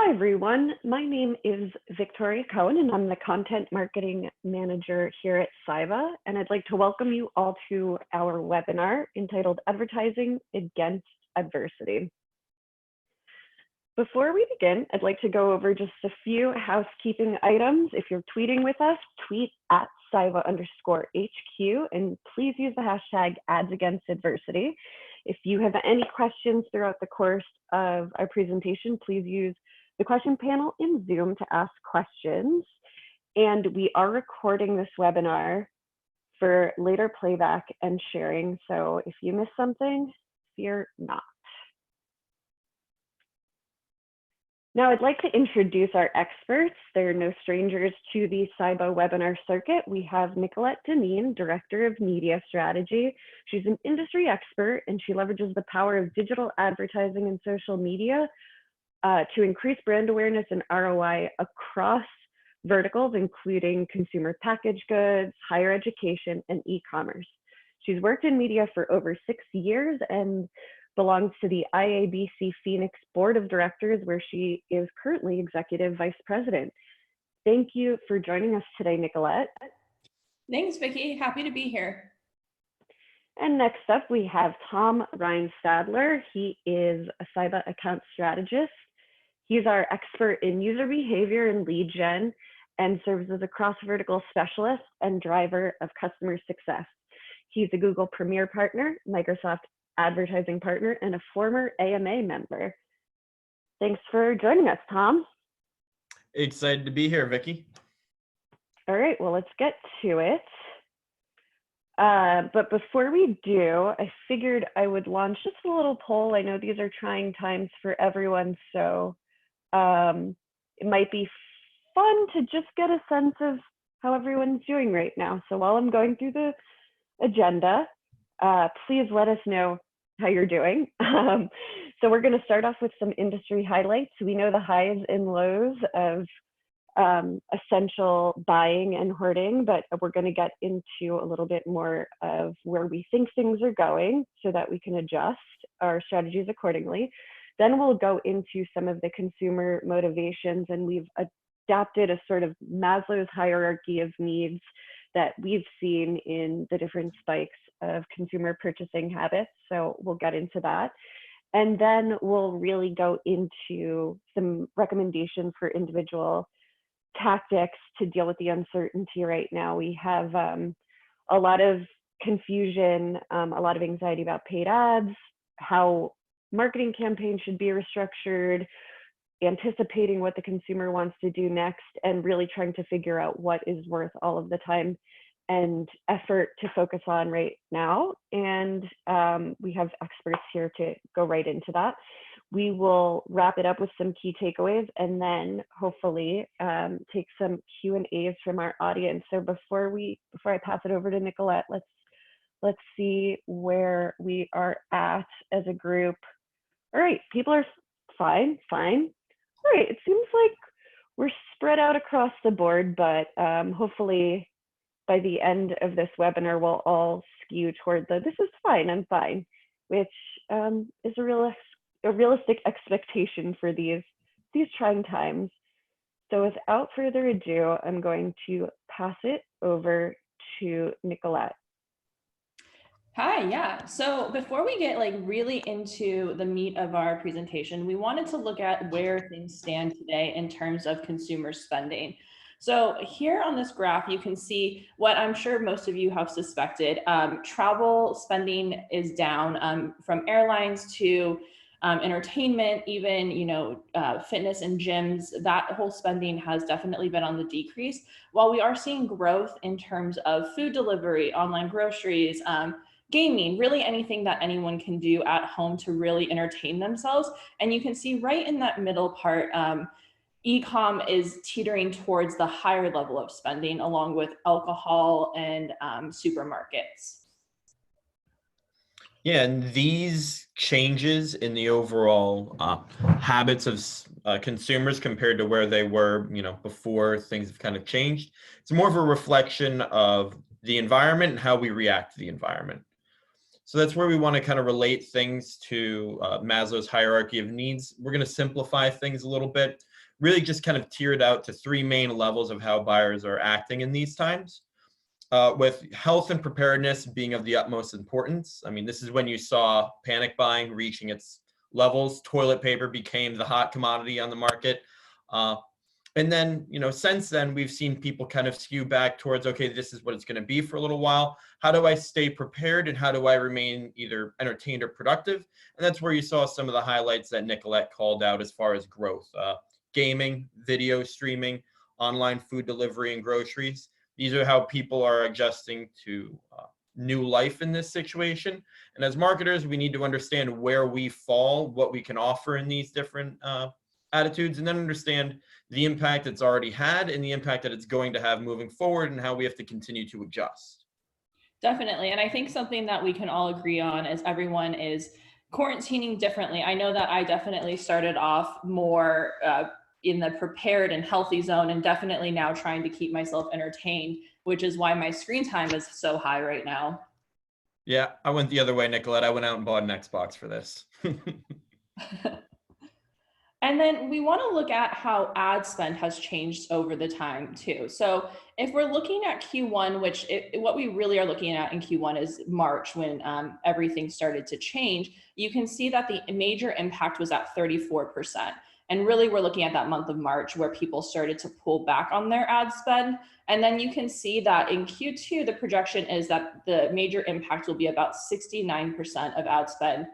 Hi, everyone. My name is Victoria Cohen, and I'm the Content Marketing Manager here at Cyva. And I'd like to welcome you all to our webinar entitled Advertising Against Adversity. Before we begin, I'd like to go over just a few housekeeping items. If you're tweeting with us, tweet at Cyva_HQ, and please use the hashtag #AdsAgainstAdversity. If you have any questions throughout the course of our presentation, please use the question panel in Zoom to ask questions. And we are recording this webinar for later playback and sharing. So if you miss something, fear not. Now I'd like to introduce our experts. They're no strangers to the Cyva webinar circuit. We have Nicolette Deneen, Director of Media Strategy. She's an industry expert and she leverages the power of digital advertising and social media to increase brand awareness and ROI across verticals, including consumer packaged goods, higher education, and e-commerce. She's worked in media for over 6 years and belongs to the IABC Phoenix Board of Directors, where she is currently Executive Vice President. Thank you for joining us today, Nicolette. Thanks, Vicki. Happy to be here. And next up, we have Tom Reinstadler. He is a Cyva account strategist. He's our expert in user behavior and lead gen and serves as a cross-vertical specialist and driver of customer success. He's a Google Premier Partner, Microsoft Advertising Partner, and a former AMA member. Thanks for joining us, Tom. Excited to be here, Vicki. All right, well, let's get to it. But before we do, I figured I would launch just a little poll. I know these are trying times for everyone, so it might be fun to just get a sense of how everyone's doing right now. So while I'm going through the agenda, please let us know how you're doing. So we're going to start off with some industry highlights. We know the highs and lows of essential buying and hoarding, but we're going to get into a little bit more of where we think things are going so that we can adjust our strategies accordingly. Then we'll go into some of the consumer motivations, and we've adapted a sort of Maslow's hierarchy of needs that we've seen in the different spikes of consumer purchasing habits. So we'll get into that. And then we'll really go into some recommendations for individual tactics to deal with the uncertainty right now. We have a lot of confusion, a lot of anxiety about paid ads, how marketing campaigns should be restructured, anticipating what the consumer wants to do next, and really trying to figure out what is worth all of the time and effort to focus on right now. And we have experts here to go right into that. We will wrap it up with some key takeaways and then hopefully take some Q&As from our audience. So before I pass it over to Nicolette, let's see where we are at as a group. All right, people are fine. All right, it seems like we're spread out across the board, but hopefully by the end of this webinar, we'll all skew toward the "this is fine, I'm fine," which is a realistic expectation for these trying times. So without further ado, I'm going to pass it over to Nicolette. Hi, yeah. So before we get really into the meat of our presentation, we wanted to look at where things stand today in terms of consumer spending. So here on this graph, you can see what I'm sure most of you have suspected. Travel spending is down from airlines to entertainment, even fitness and gyms. That whole spending has definitely been on the decrease. While we are seeing growth in terms of food delivery, online groceries, gaming, really anything that anyone can do at home to really entertain themselves. And you can see right in that middle part, e-com is teetering towards the higher level of spending, along with alcohol and supermarkets. Yeah, and these changes in the overall habits of consumers compared to where they were, before things have kind of changed, it's more of a reflection of the environment and how we react to the environment. So that's where we want to kind of relate things to Maslow's hierarchy of needs. We're going to simplify things a little bit. really just kind of tiered out to three main levels of how buyers are acting in these times. With health and preparedness being of the utmost importance. I mean, this is when you saw panic buying reaching its levels. Toilet paper became the hot commodity on the market. And then, since then, we've seen people kind of skew back towards, okay, this is what it's going to be for a little while. How do I stay prepared and how do I remain either entertained or productive? And that's where you saw some of the highlights that Nicolette called out as far as growth. Gaming, video streaming, online food delivery, and groceries. These are how people are adjusting to new life in this situation. And as marketers, we need to understand where we fall, what we can offer in these different attitudes, and then understand the impact it's already had and the impact that it's going to have moving forward and how we have to continue to adjust. Definitely. And I think something that we can all agree on is everyone is quarantining differently. I know that I definitely started off more in the prepared and healthy zone, and definitely now trying to keep myself entertained, which is why my screen time is so high right now. Yeah, I went the other way, Nicolette. I went out and bought an Xbox for this. And then we want to look at how ad spend has changed over the time too. So if we're looking at Q1, what we really are looking at in Q1 is March, when everything started to change, you can see that the major impact was at 34%. And really we're looking at that month of March where people started to pull back on their ad spend. And then you can see that in Q2, the projection is that the major impact will be about 69% of ad spend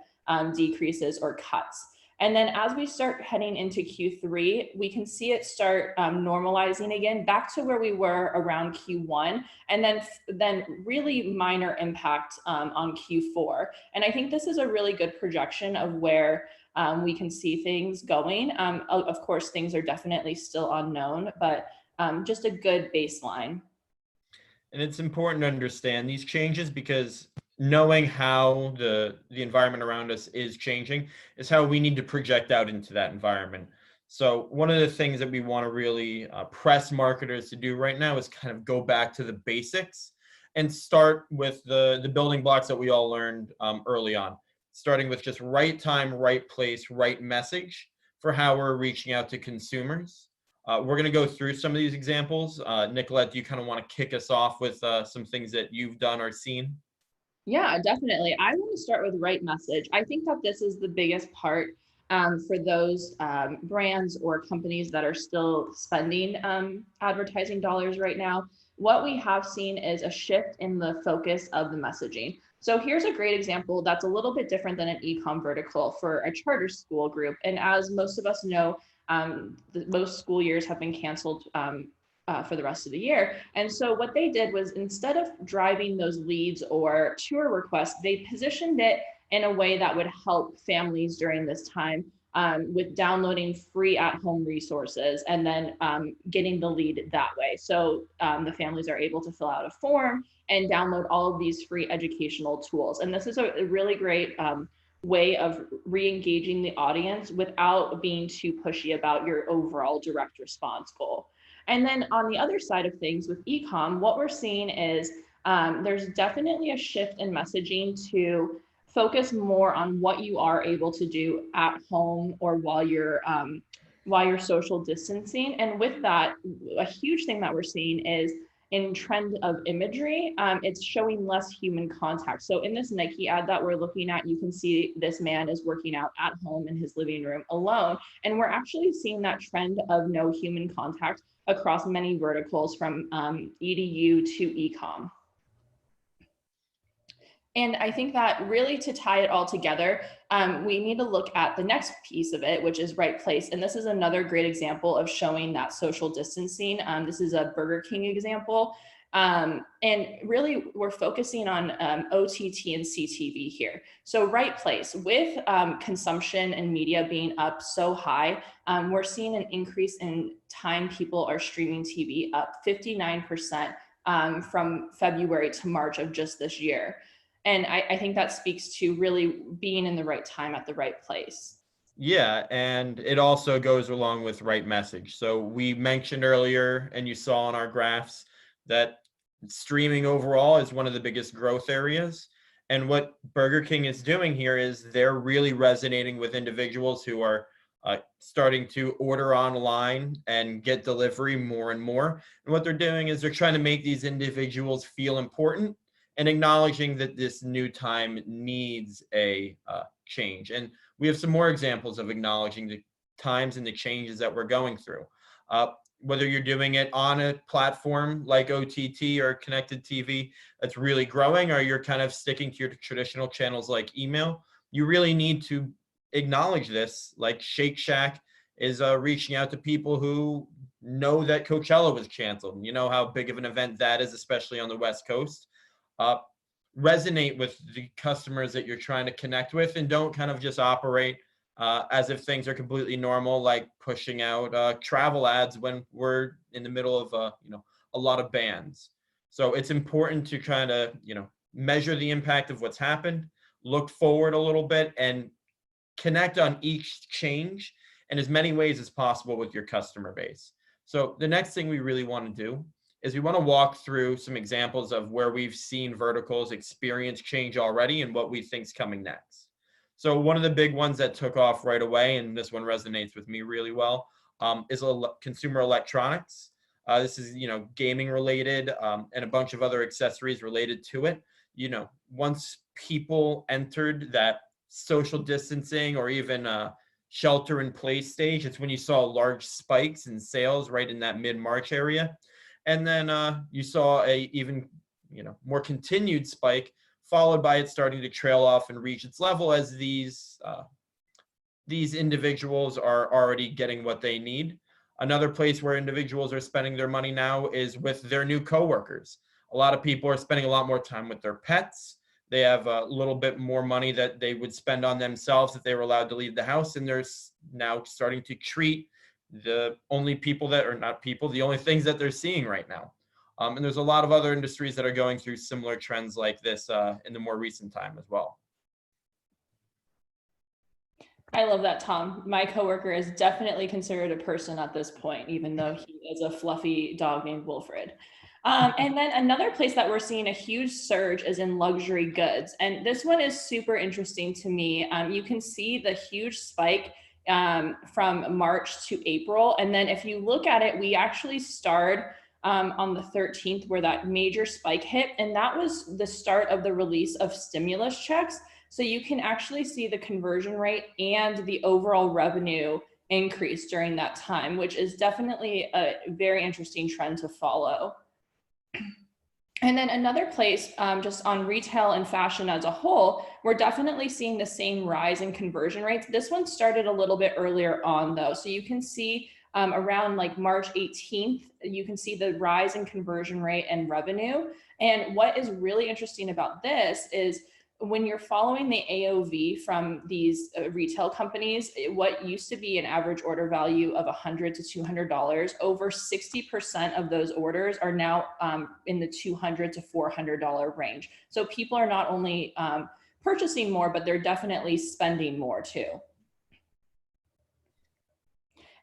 decreases or cuts. And then as we start heading into Q3, we can see it start normalizing again back to where we were around Q1, and then really minor impact on Q4. And I think this is a really good projection of where we can see things going. Of course, things are definitely still unknown, but just a good baseline. And it's important to understand these changes because knowing how the environment around us is changing is how we need to project out into that environment. So one of the things that we want to really press marketers to do right now is kind of go back to the basics and start with the building blocks that we all learned early on, starting with just right time, right place, right message for how we're reaching out to consumers. We're going to go through some of these examples. Nicolette, do you kind of want to kick us off with some things that you've done or seen? Yeah, definitely. I want to start with right message. I think that this is the biggest part for those brands or companies that are still spending advertising dollars right now. What we have seen is a shift in the focus of the messaging. So here's a great example that's a little bit different than an e-com vertical for a charter school group. And as most of us know, most school years have been canceled for the rest of the year. And so what they did was, instead of driving those leads or tour requests, they positioned it in a way that would help families during this time with downloading free at-home resources and then getting the lead that way. So the families are able to fill out a form and download all of these free educational tools. And this is a really great way of re-engaging the audience without being too pushy about your overall direct response goal. And then on the other side of things with e-com, what we're seeing is there's definitely a shift in messaging to focus more on what you are able to do at home or while you're social distancing. And with that, a huge thing that we're seeing is in trend of imagery, it's showing less human contact. So in this Nike ad that we're looking at, you can see this man is working out at home in his living room alone. And we're actually seeing that trend of no human contact across many verticals from EDU to e-com. And I think that really, to tie it all together, we need to look at the next piece of it, which is right place. And this is another great example of showing that social distancing. This is a Burger King example. And really, we're focusing on OTT and CTV here. So right place, with consumption and media being up so high, we're seeing an increase in time people are streaming TV, up 59% from February to March of just this year. And I think that speaks to really being in the right time at the right place. Yeah, and it also goes along with right message. So we mentioned earlier, and you saw in our graphs, that streaming overall is one of the biggest growth areas. And what Burger King is doing here is they're really resonating with individuals who are starting to order online and get delivery more and more. And what they're doing is they're trying to make these individuals feel important and acknowledging that this new time needs a change. And we have some more examples of acknowledging the times and the changes that we're going through. Whether you're doing it on a platform like OTT or connected TV that's really growing, or you're kind of sticking to your traditional channels like email, you really need to acknowledge this. Like Shake Shack is reaching out to people who know that Coachella was canceled. You know how big of an event that is, especially on the West Coast. Resonate with the customers that you're trying to connect with, and don't kind of just operate as if things are completely normal, like pushing out travel ads when we're in the middle of a lot of bans. So it's important to kind of measure the impact of what's happened, look forward a little bit, and connect on each change in as many ways as possible with your customer base. So the next thing we really want to do is we want to walk through some examples of where we've seen verticals experience change already and what we think is coming next. So one of the big ones that took off right away, and this one resonates with me really well, is consumer electronics. This is, gaming related and a bunch of other accessories related to it. Once people entered that social distancing or even shelter in place stage, it's when you saw large spikes in sales right in that mid-March area. And then you saw a even more continued spike, followed by it starting to trail off and reach its level as these individuals are already getting what they need. Another place where individuals are spending their money now is with their new coworkers. A lot of people are spending a lot more time with their pets. They have a little bit more money that they would spend on themselves if they were allowed to leave the house, and they're now starting to treat the only people that are not people, the only things that they're seeing right now. And there's a lot of other industries that are going through similar trends like this in the more recent time as well. I love that, Tom. My coworker is definitely considered a person at this point, even though he is a fluffy dog named Wilfred. And then another place that we're seeing a huge surge is in luxury goods. And this one is super interesting to me. You can see the huge spike from March to April. And then if you look at it, we actually start on the 13th where that major spike hit. And that was the start of the release of stimulus checks. So you can actually see the conversion rate and the overall revenue increase during that time, which is definitely a very interesting trend to follow. And then another place, just on retail and fashion as a whole, we're definitely seeing the same rise in conversion rates. This one started a little bit earlier on though. So you can see around like March 18th, you can see the rise in conversion rate and revenue. And what is really interesting about this is when you're following the AOV from these retail companies, what used to be an average order value of $100 to $200, over 60% of those orders are now in the $200 to $400 range. So people are not only purchasing more, but they're definitely spending more too.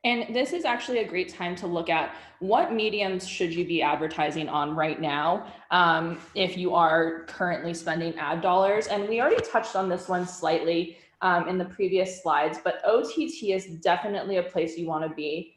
And this is actually a great time to look at what mediums should you be advertising on right now if you are currently spending ad dollars. And we already touched on this one slightly in the previous slides, but OTT is definitely a place you want to be.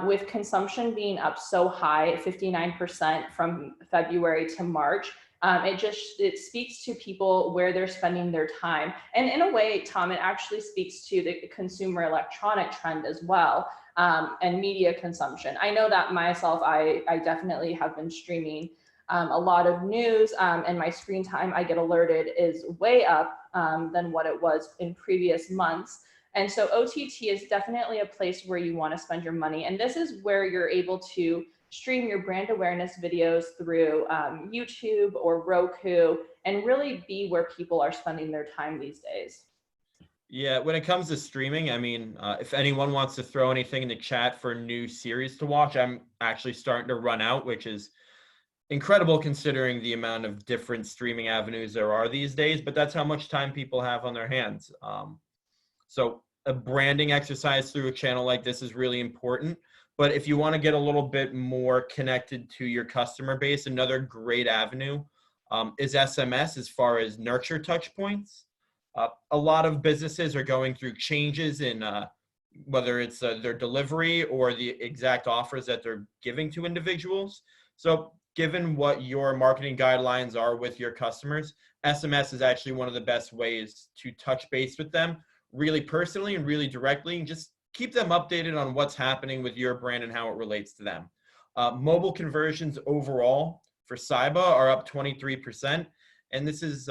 With consumption being up so high, 59% from February to March, it speaks to people where they're spending their time. And in a way, Tom, it actually speaks to the consumer electronic trend as well. And media consumption. I know that myself, I definitely have been streaming a lot of news and my screen time I get alerted is way up than what it was in previous months. And so OTT is definitely a place where you want to spend your money. And this is where you're able to stream your brand awareness videos through YouTube or Roku and really be where people are spending their time these days. Yeah, when it comes to streaming, I mean, if anyone wants to throw anything in the chat for new series to watch, I'm actually starting to run out, which is incredible considering the amount of different streaming avenues there are these days, but that's how much time people have on their hands. So a branding exercise through a channel like this is really important. But if you want to get a little bit more connected to your customer base, another great avenue is SMS as far as nurture touch points. A lot of businesses are going through changes in whether it's their delivery or the exact offers that they're giving to individuals. So given what your marketing guidelines are with your customers, SMS is actually one of the best ways to touch base with them really personally and really directly, and just keep them updated on what's happening with your brand and how it relates to them. Mobile conversions overall for Cyba are up 23%. And this is,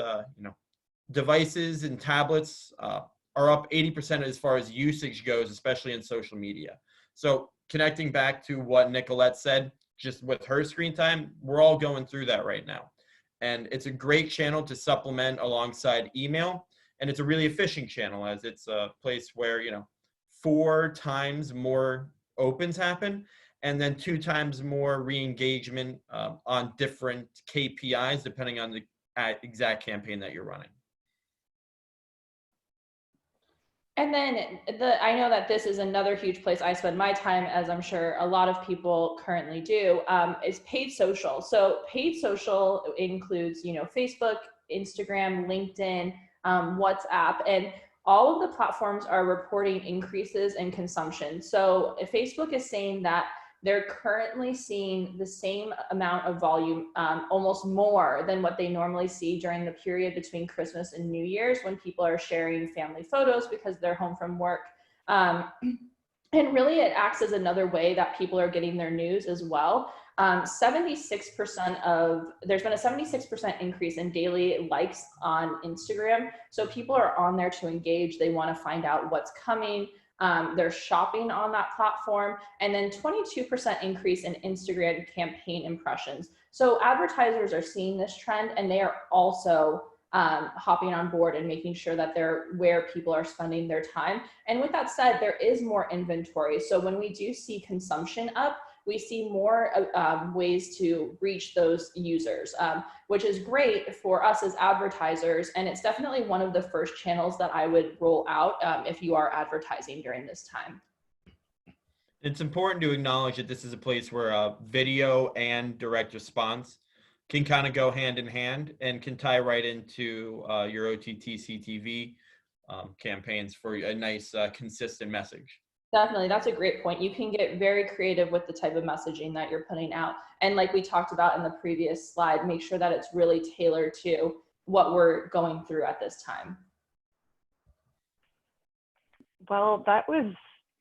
devices and tablets are up 80% as far as usage goes, especially in social media. So connecting back to what Nicolette said, just with her screen time, we're all going through that right now. And it's a great channel to supplement alongside email. And it's a really efficient channel, as it's a place where, 4 times more opens happen, and then 2 times more re-engagement on different KPIs, depending on the exact campaign that you're running. And then I know that this is another huge place I spend my time, as I'm sure a lot of people currently do, is paid social. So paid social includes, Facebook, Instagram, LinkedIn, WhatsApp, and all of the platforms are reporting increases in consumption. So Facebook is saying that they're currently seeing the same amount of volume, almost more than what they normally see during the period between Christmas and New Year's, when people are sharing family photos because they're home from work. And really it acts as another way that people are getting their news as well. 76% there's been a 76% increase in daily likes on Instagram. So people are on there to engage. They want to find out what's coming. They're shopping on that platform, and then 22% increase in Instagram campaign impressions. So advertisers are seeing this trend, and they are also hopping on board and making sure that they're where people are spending their time. And with that said, there is more inventory. So when we do see consumption up, we see more ways to reach those users, which is great for us as advertisers. And it's definitely one of the first channels that I would roll out if you are advertising during this time. It's important to acknowledge that this is a place where video and direct response can kind of go hand in hand and can tie right into your OTT CTV campaigns for a nice consistent message. Definitely. That's a great point. You can get very creative with the type of messaging that you're putting out. And like we talked about in the previous slide, make sure that it's really tailored to what we're going through at this time. Well, that was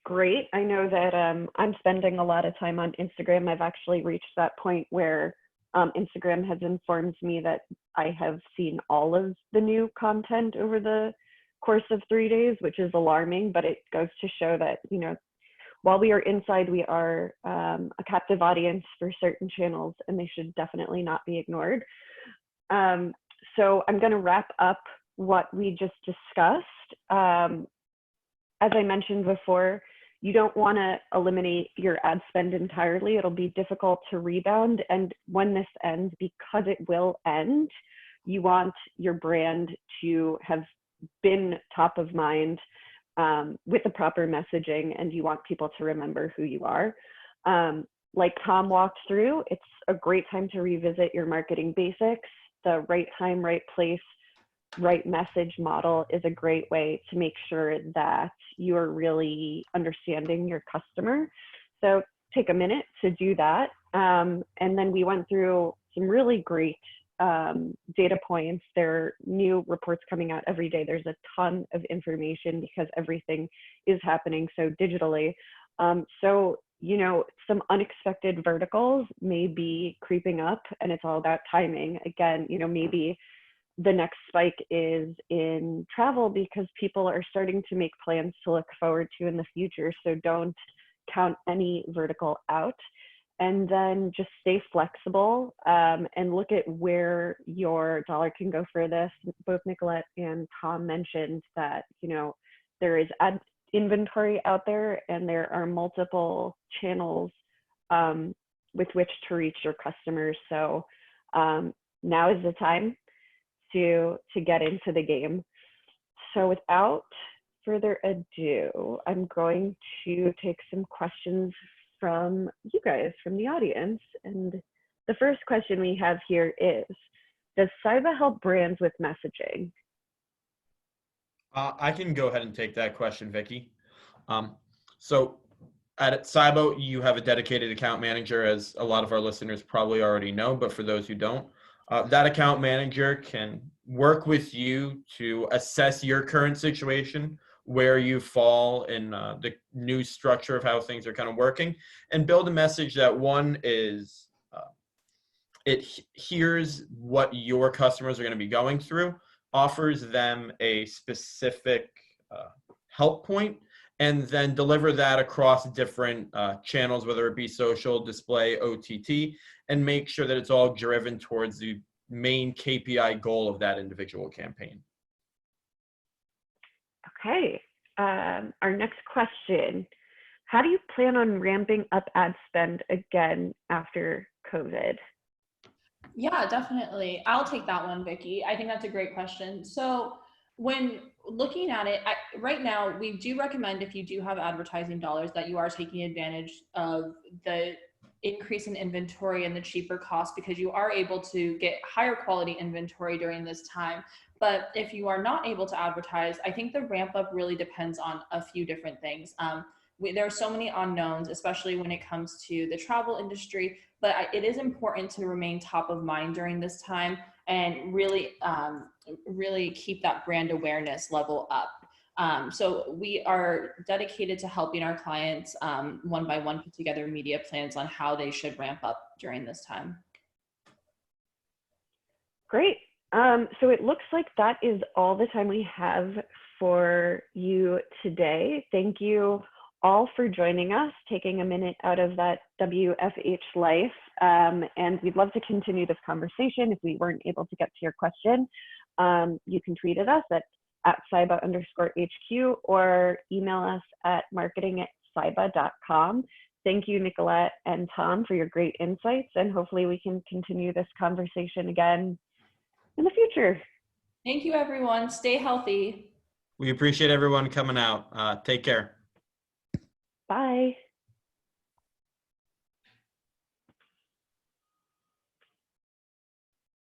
great. I know that I'm spending a lot of time on Instagram. I've actually reached that point where Instagram has informed me that I have seen all of the new content over the course of 3 days, which is alarming, but it goes to show that, while we are inside, we are a captive audience for certain channels, and they should definitely not be ignored. So I'm going to wrap up what we just discussed. As I mentioned before, you don't want to eliminate your ad spend entirely. It'll be difficult to rebound. And when this ends, because it will end, you want your brand to have been top of mind with the proper messaging, and you want people to remember who you are. Like Tom walked through, it's a great time to revisit your marketing basics. The right time, right place, right message model is a great way to make sure that you're really understanding your customer. So take a minute to do that. And then we went through some really great data points. There are new reports coming out every day. There's a ton of information because everything is happening so digitally. So, some unexpected verticals may be creeping up, and it's all about timing. Again, maybe the next spike is in travel because people are starting to make plans to look forward to in the future. So don't count any vertical out. And then just stay flexible and look at where your dollar can go for this. Both Nicolette and Tom mentioned that, there is ad inventory out there, and there are multiple channels with which to reach your customers. So now is the time to get into the game. So without further ado, I'm going to take some questions from you guys, from the audience. And the first question we have here is, does Cyba help brands with messaging? I can go ahead and take that question, Vicky. So at Cybo, you have a dedicated account manager, as a lot of our listeners probably already know, but for those who don't, that account manager can work with you to assess your current situation, where you fall in the new structure of how things are kind of working, and build a message that one is it hears what your customers are going to be going through, offers them a specific help point, and then deliver that across different channels, whether it be social, display, OTT, and make sure that it's all driven towards the main KPI goal of that individual campaign. Okay, our next question. How do you plan on ramping up ad spend again after COVID? Yeah, definitely. I'll take that one, Vicky. I think that's a great question. So when looking at it, right now, we do recommend, if you do have advertising dollars, that you are taking advantage of the increase in inventory and the cheaper cost, because you are able to get higher quality inventory during this time. But if you are not able to advertise, I think the ramp up really depends on a few different things. There are so many unknowns, especially when it comes to the travel industry, but it is important to remain top of mind during this time and really, really keep that brand awareness level up. So we are dedicated to helping our clients one by one put together media plans on how they should ramp up during this time. Great. So it looks like that is all the time we have for you today. Thank you all for joining us, taking a minute out of that WFH life. And we'd love to continue this conversation. If we weren't able to get to your question, you can tweet at us at @cyba_HQ or email us at marketing@cyba.com. Thank you, Nicolette and Tom, for your great insights. And hopefully we can continue this conversation again in the future. Thank you, everyone. Stay healthy. We appreciate everyone coming out. Take care. Bye.